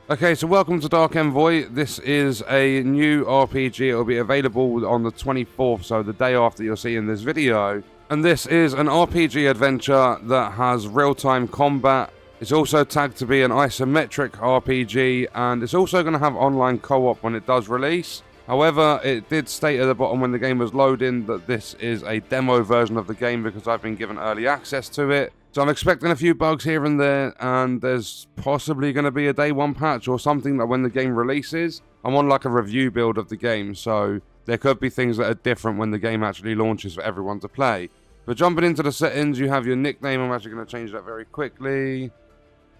Okay, so welcome to Dark Envoy. This is a new RPG. It will be available on the 24th, so the day after you're seeing this video. And this is an RPG adventure that has real-time combat. It's also tagged to be an isometric RPG, and it's also going to have online co-op when it does release. However, it did state at the bottom when the game was loading that this is a demo version of the game because I've been given early access to it. So I'm expecting a few bugs here and there, and there's possibly going to be a day one patch or something that when the game releases. I'm on like a review build of the game, so there could be things that are different when the game actually launches for everyone to play. But jumping into the settings, you have your nickname. I'm actually going to change that very quickly.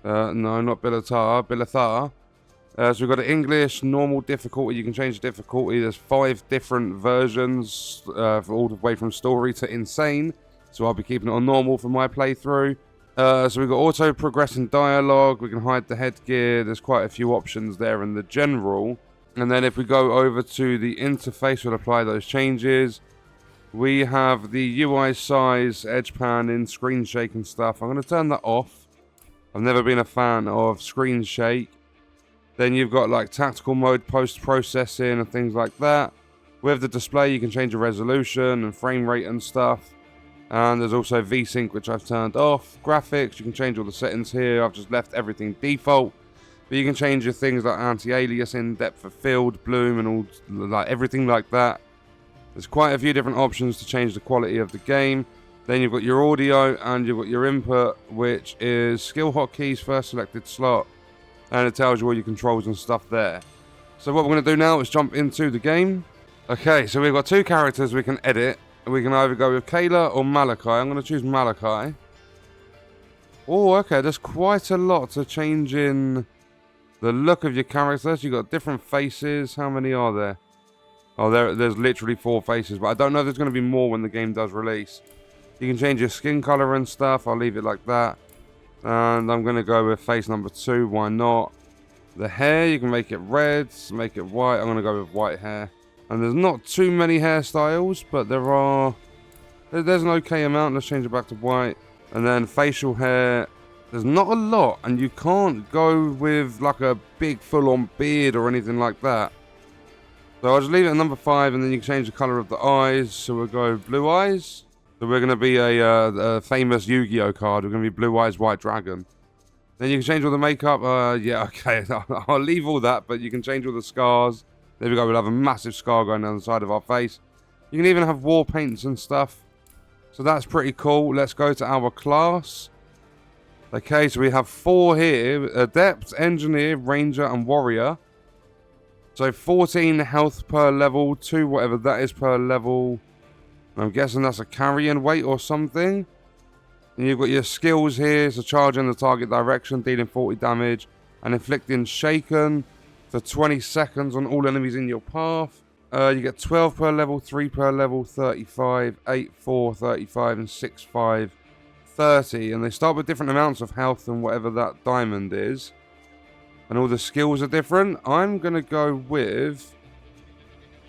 No, not Bilatar, Bilathar. So we've got an English, normal difficulty. You can change the difficulty. There's 5 different versions, all the way from story to insane. So I'll be keeping it on normal for my playthrough. So we've got auto progressing dialogue. We can hide the headgear. There's quite a few options there in the general. And then if we go over to the interface, we'll apply those changes. We have the UI size, edge panning, screen shake and stuff. I'm going to turn that off. I've never been a fan of screen shake. Then you've got like tactical mode, post-processing and things like that. With the display, you can change the resolution and frame rate and stuff. And there's also VSync, which I've turned off. Graphics, you can change all the settings here. I've just left everything default. But you can change your things like anti-aliasing, depth of field, bloom, and all like everything like that. There's quite a few different options to change the quality of the game. Then you've got your audio and you've got your input, which is skill hotkeys, first selected slot. And it tells you all your controls and stuff there. So what we're going to do now is jump into the game. Okay, so we've got 2 characters we can edit. We can either go with Kayla or Malachi. I'm going to choose Malachi. Oh, okay. There's quite a lot to change in the look of your characters. You've got different faces. How many are there? Oh, there's literally 4 faces. But I don't know if there's going to be more when the game does release. You can change your skin color and stuff. I'll leave it like that. And I'm going to go with face number 2. Why not? The hair, you can make it red, make it white. I'm going to go with white hair. And there's not too many hairstyles, but there's an okay amount. Let's change it back to white. And then facial hair, there's not a lot. And you can't go with like a big full-on beard or anything like that. So I'll just leave it at number 5, and then you can change the color of the eyes. So we'll go blue eyes. So we're going to be a famous Yu-Gi-Oh card. We're going to be Blue Eyes White Dragon. Then you can change all the makeup. Yeah, okay. I'll leave all that, but you can change all the scars. There we go. We'll have a massive scar going down the side of our face. You can even have war paints and stuff. So that's pretty cool. Let's go to our class. Okay, so we have 4 here. Adept, Engineer, Ranger, and Warrior. So 14 health per level. 2 whatever that is per level. I'm guessing that's a carrying weight or something. And you've got your skills here. So charging the target direction, dealing 40 damage, and inflicting shaken for 20 seconds on all enemies in your path. You get 12 per level, 3 per level, 35, 8, 4, 35, and 6, 5, 30. And they start with different amounts of health and whatever that diamond is. And all the skills are different. I'm going to go with...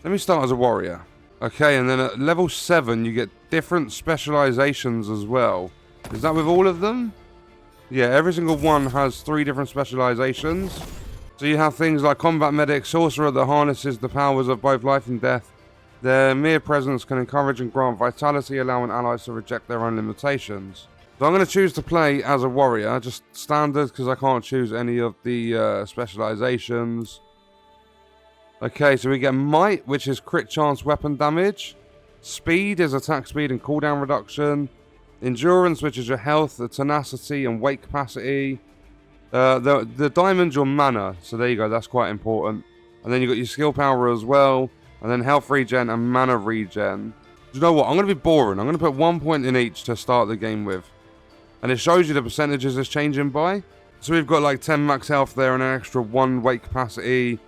Let me start as a warrior. Okay, and then at level 7, you get different specializations as well. Is that with all of them? Yeah, every single one has 3 different specializations. So you have things like Combat Medic, Sorcerer that harnesses the powers of both life and death. Their mere presence can encourage and grant vitality, allowing allies to reject their own limitations. So I'm going to choose to play as a warrior, just standard, because I can't choose any of the specializations. Okay, so we get Might, which is crit chance weapon damage. Speed is attack speed and cooldown reduction. Endurance, which is your health, the tenacity, and weight capacity. The diamond's your mana, so there you go, that's quite important. And then you got your skill power as well, and then health regen and mana regen. You know what, I'm going to be boring. I'm going to put 1 point in each to start the game with. And it shows you the percentages it's changing by. So we've got like 10 max health there and an extra 1 weight capacity.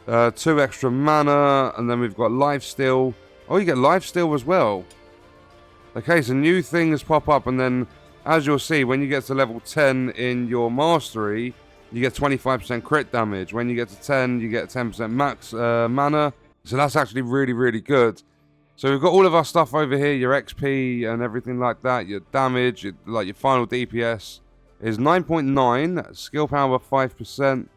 2 extra mana, and then we've got lifesteal. Oh, you get lifesteal as well. Okay, so new things pop up, and then as you'll see, when you get to level 10 in your mastery, you get 25% crit damage. When you get to 10, you get 10% max mana. So that's actually really, really good. So we've got all of our stuff over here, your XP and everything like that, your damage, your final DPS is 9.9, skill power 5%.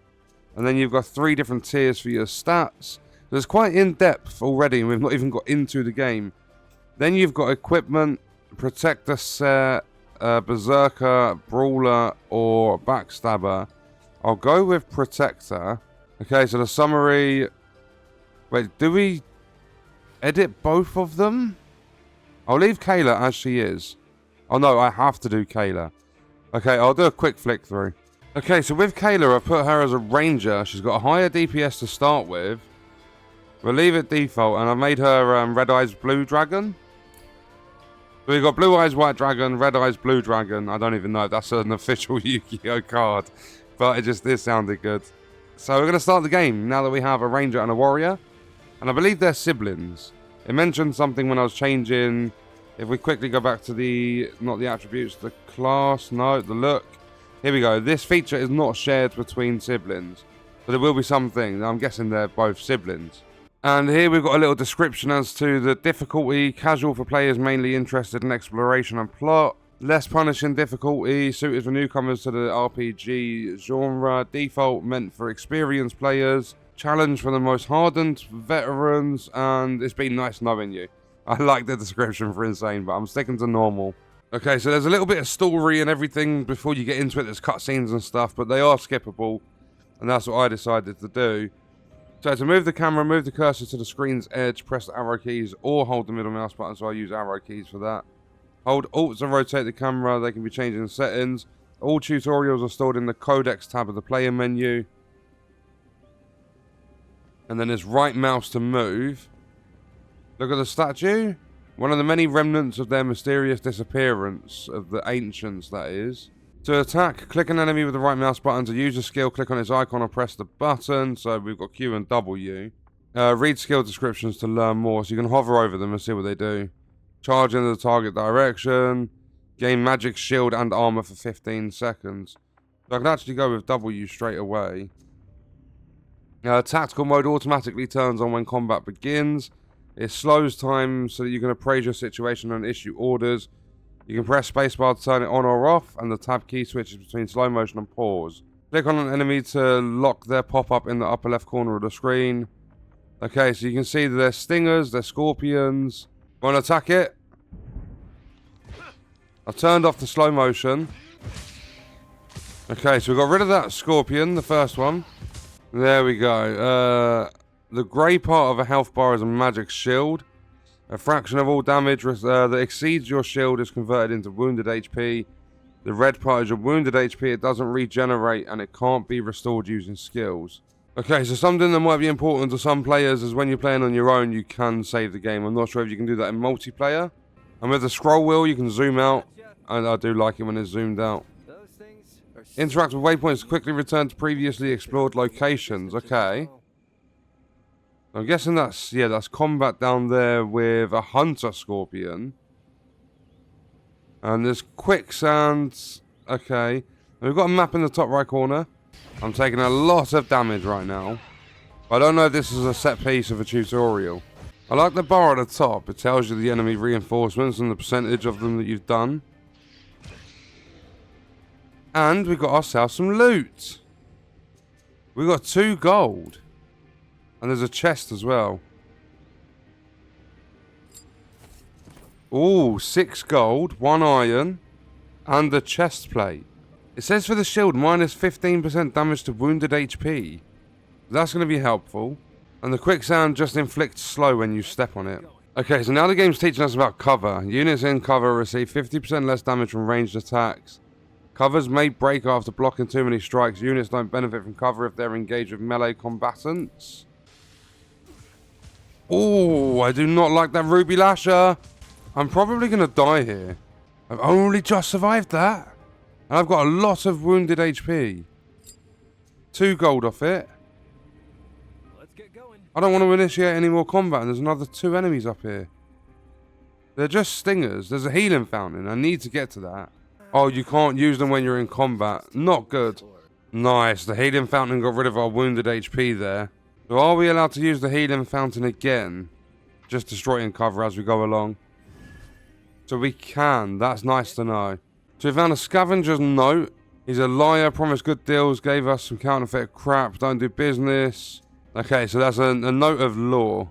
And then you've got 3 different tiers for your stats. So it's quite in-depth already, and we've not even got into the game. Then you've got equipment, protector set, berserker, brawler, or backstabber. I'll go with protector. Okay, so the summary... Wait, do we edit both of them? I'll leave Kayla as she is. Oh no, I have to do Kayla. Okay, I'll do a quick flick through. Okay, so with Kayla, I've put her as a ranger. She's got a higher DPS to start with. We'll leave it default, and I've made her Red Eyes Blue Dragon. So we've got Blue Eyes White Dragon, Red Eyes Blue Dragon. I don't even know if that's an official Yu-Gi-Oh card, but it sounded good. So we're going to start the game now that we have a ranger and a warrior. And I believe they're siblings. It mentioned something when I was changing. If we quickly go back to not the attributes, the class, no, the look. Here we go. This feature is not shared between siblings. But there will be something. I'm guessing they're both siblings. And here we've got a little description as to the difficulty. Casual for players mainly interested in exploration and plot. Less punishing difficulty, suited for newcomers to the RPG genre. Default meant for experienced players. Challenge for the most hardened veterans. And it's been nice knowing you. I like the description for insane, but I'm sticking to normal. Okay, so there's a little bit of story and everything before you get into it. There's cutscenes and stuff, but they are skippable. And that's what I decided to do. So to move the camera, move the cursor to the screen's edge, press the arrow keys or hold the middle mouse button, so I use arrow keys for that. Hold Alt to rotate the camera, they can be changed in settings. All tutorials are stored in the Codex tab of the player menu. And then there's right mouse to move. Look at the statue. One of the many remnants of their mysterious disappearance, of the ancients that is. To attack, click an enemy with the right mouse button. To use a skill, click on its icon or press the button. So we've got Q and W. Read skill descriptions to learn more. So you can hover over them and see what they do. Charge into the target direction. Gain magic, shield and armor for 15 seconds. So I can actually go with W straight away. Tactical mode automatically turns on when combat begins. It slows time so that you can appraise your situation and issue orders. You can press spacebar to turn it on or off, and the tab key switches between slow motion and pause. Click on an enemy to lock their pop-up in the upper left corner of the screen. Okay, so you can see that they're stingers, they're scorpions. Want to attack it? I've turned off the slow motion. Okay, so we got rid of that scorpion, the first one. There we go. The grey part of a health bar is a magic shield. A fraction of all damage that exceeds your shield is converted into wounded HP. The red part is your wounded HP. It doesn't regenerate and it can't be restored using skills. Okay, so something that might be important to some players is when you're playing on your own, you can save the game. I'm not sure if you can do that in multiplayer. And with the scroll wheel, you can zoom out. And I do like it when it's zoomed out. Interact with waypoints to quickly return to previously explored locations. Okay. I'm guessing that's combat down there with a hunter scorpion. And there's quicksand. Okay. And we've got a map in the top right corner. I'm taking a lot of damage right now. I don't know if this is a set piece of a tutorial. I like the bar at the top. It tells you the enemy reinforcements and the percentage of them that you've done. And we got ourselves some loot. We got 2 gold. And there's a chest as well. Ooh, 6 gold, 1 iron, and a chest plate. It says for the shield, minus 15% damage to wounded HP. That's going to be helpful. And the quicksand just inflicts slow when you step on it. Okay, so now the game's teaching us about cover. Units in cover receive 50% less damage from ranged attacks. Covers may break after blocking too many strikes. Units don't benefit from cover if they're engaged with melee combatants. Oh, I do not like that Ruby Lasher. I'm probably going to die here. I've only just survived that. And I've got a lot of wounded HP. 2 gold off it. Let's get going. I don't want to initiate any more combat. And there's another 2 enemies up here. They're just stingers. There's a healing fountain. I need to get to that. Oh, you can't use them when you're in combat. Not good. Nice. The healing fountain got rid of our wounded HP there. So are we allowed to use the healing fountain again? Just destroying cover as we go along. So we can. That's nice to know. So we found a scavenger's note. He's a liar, promised good deals, gave us some counterfeit crap, don't do business. Okay, so that's a note of law.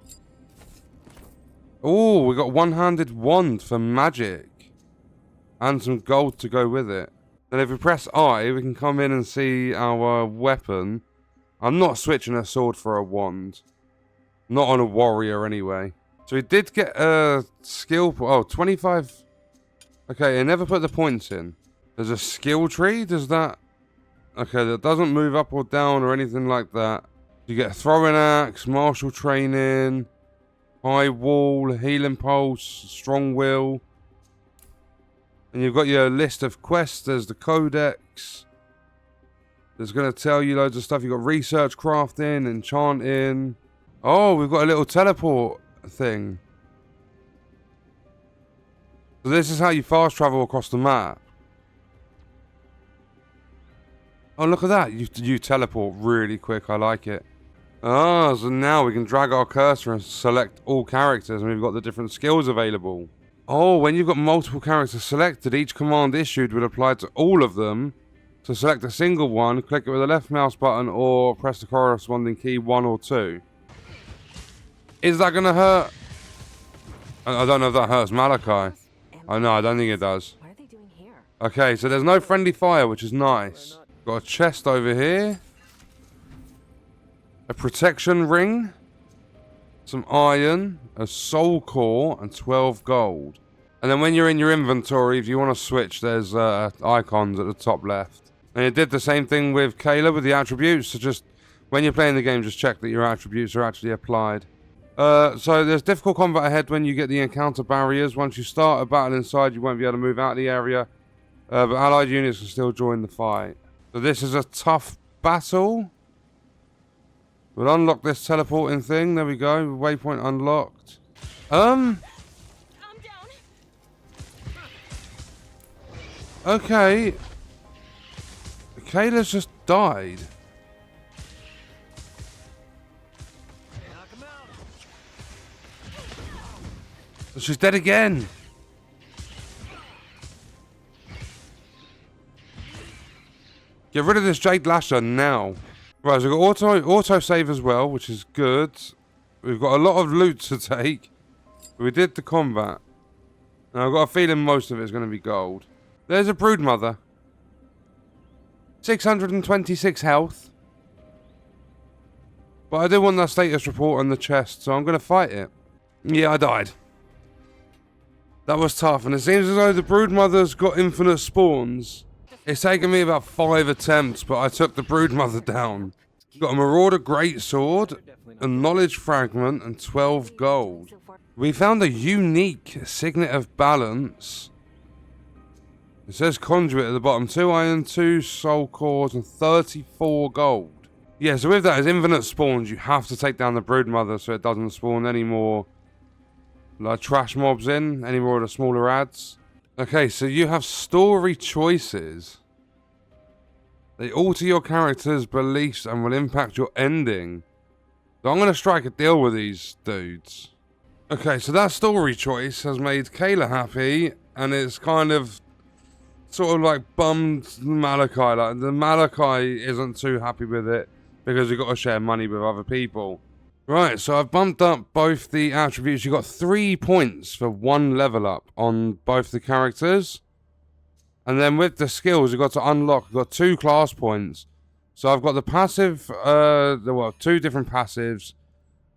Oh, we got one-handed wand for magic. And some gold to go with it. Then if we press I, we can come in and see our weapon. I'm not switching a sword for a wand. Not on a warrior anyway. So we did get a skill... Oh, 25... Okay, I never put the points in. There's a skill tree? Does that... Okay, that doesn't move up or down or anything like that. You get throwing axe, martial training, high wall, healing pulse, strong will. And you've got your list of quests. There's the codex. There's going to tell you loads of stuff. You've got research, crafting, enchanting. Oh, we've got a little teleport thing. So this is how you fast travel across the map. Oh, look at that. You teleport really quick. I like it. Ah, so now we can drag our cursor and select all characters. And we've got the different skills available. Oh, when you've got multiple characters selected, each command issued will apply to all of them. To select a single one, click it with the left mouse button or press the corresponding key 1 or 2. Is that going to hurt? I don't know if that hurts Malachi. Oh no, I don't think it does. What are they doing here? Okay, so there's no friendly fire, which is nice. Got a chest over here. A protection ring. Some iron. A soul core. And 12 gold. And then when you're in your inventory, if you want to switch, there's icons at the top left. And it did the same thing with Kayla with the attributes. So just, when you're playing the game, just check that your attributes are actually applied. So there's difficult combat ahead when you get the encounter barriers. Once you start a battle inside, you won't be able to move out of the area. But allied units can still join the fight. So this is a tough battle. We'll unlock this teleporting thing. There we go. Waypoint unlocked. I'm down. Okay. Kayla's just died. Knock him out. She's dead again. Get rid of this Jade Lasher now. Right, so we've got auto save as well, which is good. We've got a lot of loot to take. We did the combat. Now I've got a feeling most of it is going to be gold. There's a broodmother. 626 health. But I do want that status report on the chest, so I'm going to fight it. Yeah, I died. That was tough, and it seems as though the broodmother's got infinite spawns. It's taken me about 5 attempts, but I took the broodmother down. Got a marauder greatsword, a knowledge fragment, and 12 gold. We found a unique signet of balance. It says conduit at the bottom. 2 iron, 2 soul cores, and 34 gold. Yeah, so with that, as infinite spawns, you have to take down the broodmother so it doesn't spawn any more like trash mobs in, any more of the smaller ads. Okay, so you have story choices. They alter your character's beliefs and will impact your ending. So I'm going to strike a deal with these dudes. Okay, so that story choice has made Kayla happy, and it's kind of sort of like bummed Malachi. Like, the Malachi isn't too happy with it because you've got to share money with other people. Right, so I've bumped up both the attributes. You got 3 points for 1 level up on both the characters. And then with the skills, you've got to unlock. You've got 2 class points. So I've got the passive, 2 different passives.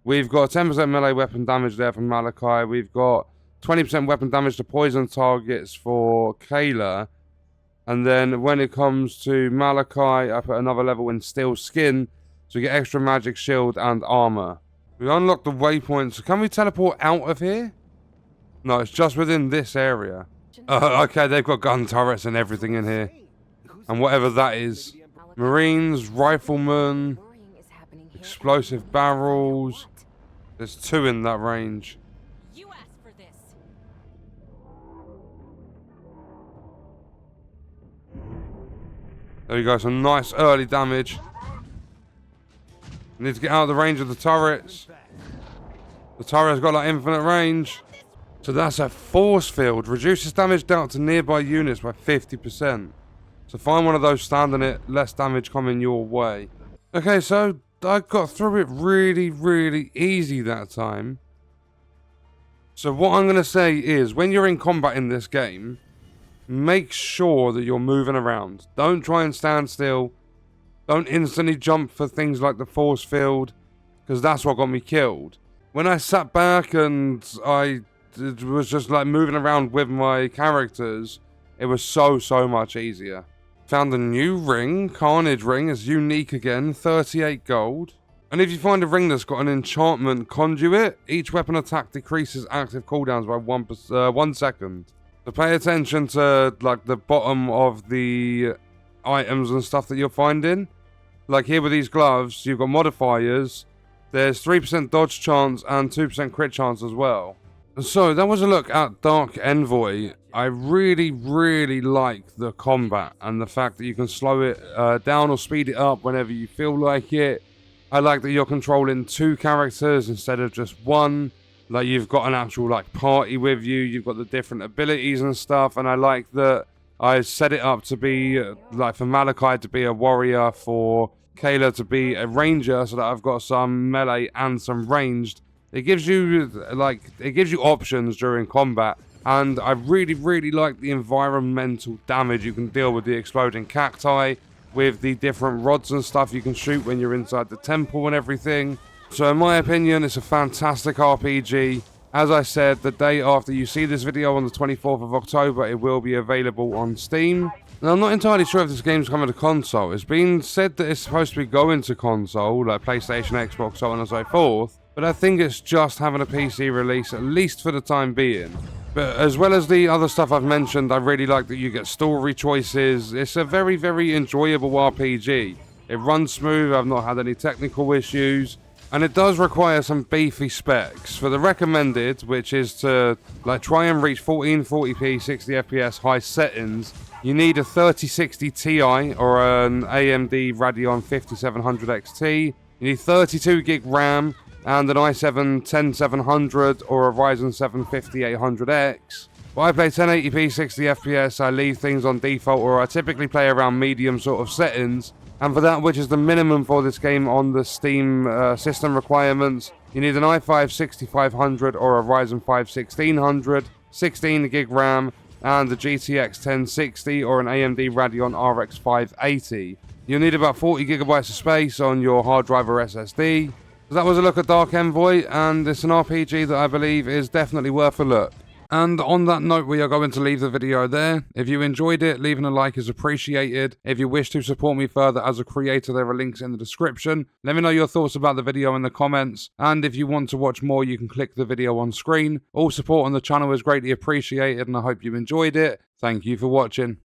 We've got 10% melee weapon damage there from Malachi. We've got 20% weapon damage to poison targets for Kayla. And then when it comes to Malachi, I put another level in Steel Skin. So we get extra magic, shield, and armor. We unlock the waypoint. So can we teleport out of here? No, it's just within this area. Okay, they've got gun turrets and everything in here. And whatever that is. Marines, riflemen, explosive barrels. There's 2 in that range. You asked for this. There you go, some nice early damage. Need to get out of the range of the turrets. The turret's got like infinite range. So that's a force field. Reduces damage dealt to nearby units by 50%. So find one of those, stand on it, less damage coming your way. Okay, so I got through it really, really easy that time. So what I'm going to say is, when you're in combat in this game, make sure that you're moving around. Don't try and stand still. Don't instantly jump for things like the force field, because that's what got me killed. When I sat back and I was just like moving around with my characters, it was so much easier. Found a new ring, Carnage ring, is unique again, 38 gold. And if you find a ring that's got an enchantment conduit, each weapon attack decreases active cooldowns by 1 second. So pay attention to like the bottom of the items and stuff that you're finding. Like here with these gloves, you've got modifiers. There's 3% dodge chance and 2% crit chance as well. So that was a look at Dark Envoy. I really, really like the combat and the fact that you can slow it down or speed it up whenever you feel like it. I like that you're controlling 2 characters instead of just one. Like you've got an actual like party with you. You've got the different abilities and stuff. And I like that I set it up to be like for Malachi to be a warrior, for Kayla to be a ranger, so that I've got some melee and some ranged. It gives you options during combat, and I really, really like the environmental damage you can deal with the exploding cacti, with the different rods and stuff you can shoot when you're inside the temple and everything. So in my opinion, it's a fantastic RPG. As I said, the day after you see this video on the 24th of October, it will be available on Steam. Now, I'm not entirely sure if this game's coming to console. It's been said that it's supposed to be going to console, like PlayStation, Xbox, so on and so forth. But I think it's just having a PC release, at least for the time being. But as well as the other stuff I've mentioned, I really like that you get story choices. It's a very, very enjoyable RPG. It runs smooth, I've not had any technical issues. And it does require some beefy specs. For the recommended, which is to like try and reach 1440p 60 FPS high settings, you need a 3060 Ti or an AMD Radeon 5700 XT. You need 32 gig RAM and an i7 10700 or a Ryzen 7 5800X. But I play 1080p 60 FPS, I leave things on default, or I typically play around medium sort of settings. And for that, which is the minimum for this game on the Steam system requirements, you need an i5 6500 or a Ryzen 5 1600, 16 gig RAM, and a GTX 1060 or an AMD Radeon RX 580. You'll need about 40 gigabytes of space on your hard drive or SSD. So that was a look at Dark Envoy, and it's an RPG that I believe is definitely worth a look. And on that note, we are going to leave the video there. If you enjoyed it, leaving a like is appreciated. If you wish to support me further as a creator, there are links in the description. Let me know your thoughts about the video in the comments. And if you want to watch more, you can click the video on screen. All support on the channel is greatly appreciated, and I hope you enjoyed it. Thank you for watching.